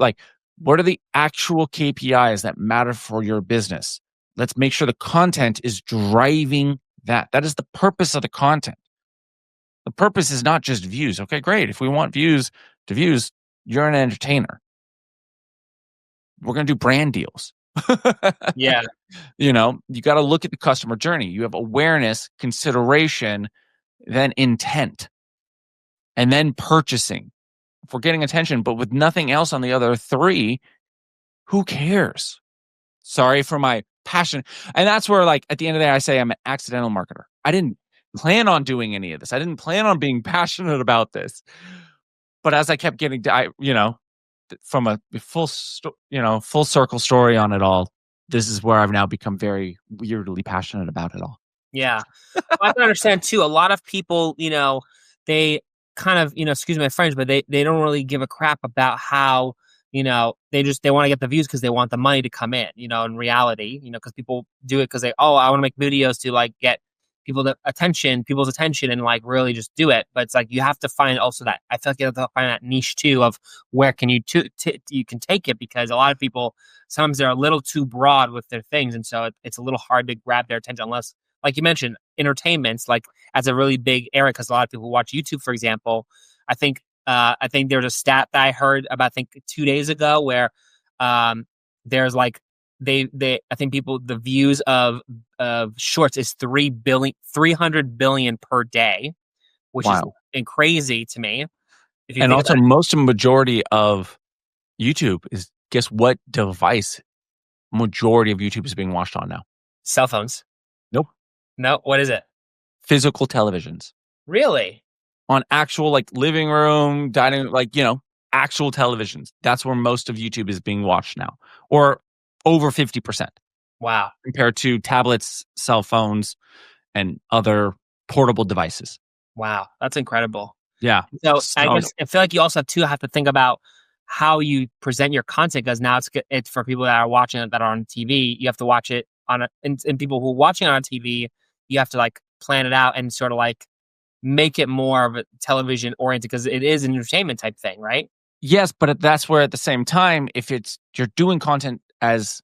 Like, what are the actual KPIs that matter for your business? Let's make sure the content is driving that. That is the purpose of the content. The purpose is not just views. Okay, great. If we want views, you're an entertainer. We're going to do brand deals. Yeah. You got to look at the customer journey. You have awareness, consideration, then intent, and then purchasing. If we're getting attention, but with nothing else on the other three, who cares? Sorry for my passion. And that's where, like, at the end of the day, I say I'm an accidental marketer. I didn't plan on doing any of this. I didn't plan on being passionate about this. But as I kept getting, from a full circle story on it all, this is where I've now become very weirdly passionate about it all. Yeah. I can understand too. A lot of people, they kind of, excuse my French, but they don't really give a crap about how, they want to get the views because they want the money to come in reality, because people do it because I want to make videos to like get people's attention and like really just do it. But it's like, you have to find also that, I feel like you have to find that niche too of where can you you can take it, because a lot of people, sometimes they're a little too broad with their things. And so it's a little hard to grab their attention unless, like you mentioned, entertainment's like as a really big area, because a lot of people watch YouTube, for example. I think there's a stat that I heard about, I think 2 days ago, where there's like I think the views of shorts is 300 billion per day, which Wow. is crazy to me. If you And think also, about majority of YouTube is, guess what device majority of YouTube is being watched on now? cell phones. Nope. No, what is it? Physical televisions. Really? On actual, like, living room, dining, like, actual televisions. That's where most of YouTube is being watched now, or over 50%. Wow. Compared to tablets, cell phones, and other portable devices. Wow. That's incredible. Yeah. So I guess I feel like you also have to think about how you present your content, because now it's for people that are watching it that are on TV. You have to watch it and people who are watching it on TV, you have to like plan it out and sort of like make it more of a television oriented, because it is an entertainment type thing, right? Yes, but that's where at the same time, if you're doing content as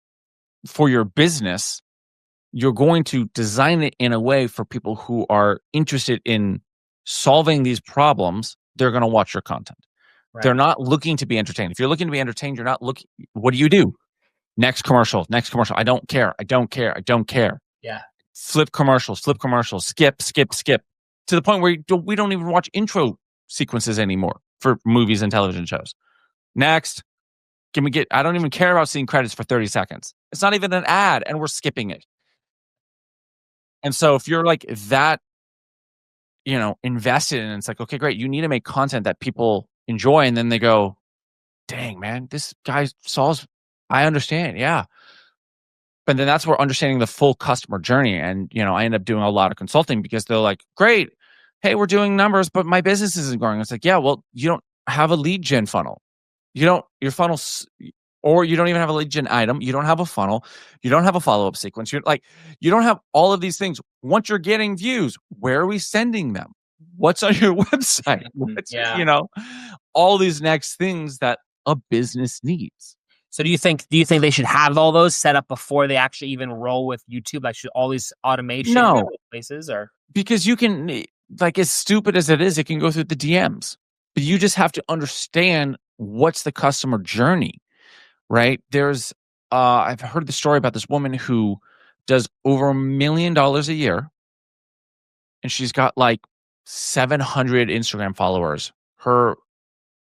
for your business, you're going to design it in a way for people who are interested in solving these problems. They're going to watch your content. Right. They're not looking to be entertained. If you're looking to be entertained, you're not looking. What do? Next commercial. I don't care. Yeah. Flip commercials, skip. To the point where we don't even watch intro sequences anymore for movies and television shows. Next. I don't even care about seeing credits for 30 seconds. It's not even an ad, and we're skipping it. And so if you're like that, invested in, it's like, okay, great. You need to make content that people enjoy. And then they go, dang, man, this guy solves, I understand. Yeah. But then that's where understanding the full customer journey. And, I end up doing a lot of consulting, because they're like, great. Hey, we're doing numbers, but my business isn't growing. It's like, yeah, well, you don't have a lead gen funnel. Your funnel, or you don't even have a lead gen item. You don't have a funnel. You don't have a follow-up sequence. You don't have all of these things. Once you're getting views, where are we sending them? What's on your website? All these next things that a business needs. So do you think they should have all those set up before they actually even roll with YouTube? Like, should all these automation No, places, or because you can, like, as stupid as it is, it can go through the DMs. But you just have to understand what's the customer journey, right? There's, I've heard the story about this woman who does over $1 million a year, and she's got like 700 Instagram followers. Her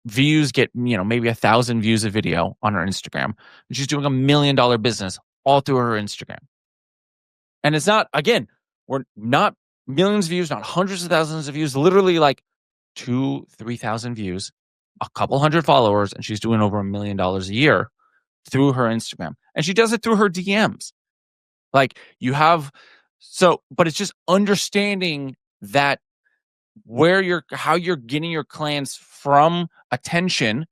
views get, maybe 1,000 views a video on her Instagram, and she's doing $1 million business all through her Instagram. And it's not, again, we're not millions of views, not hundreds of thousands of views, literally like 2,000-3,000 views, a couple hundred followers, and she's doing over $1 million a year through her Instagram. And she does it through her DMs. Like, but it's just understanding that how you're getting your clients from attention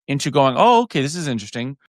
into going, oh, okay, this is interesting.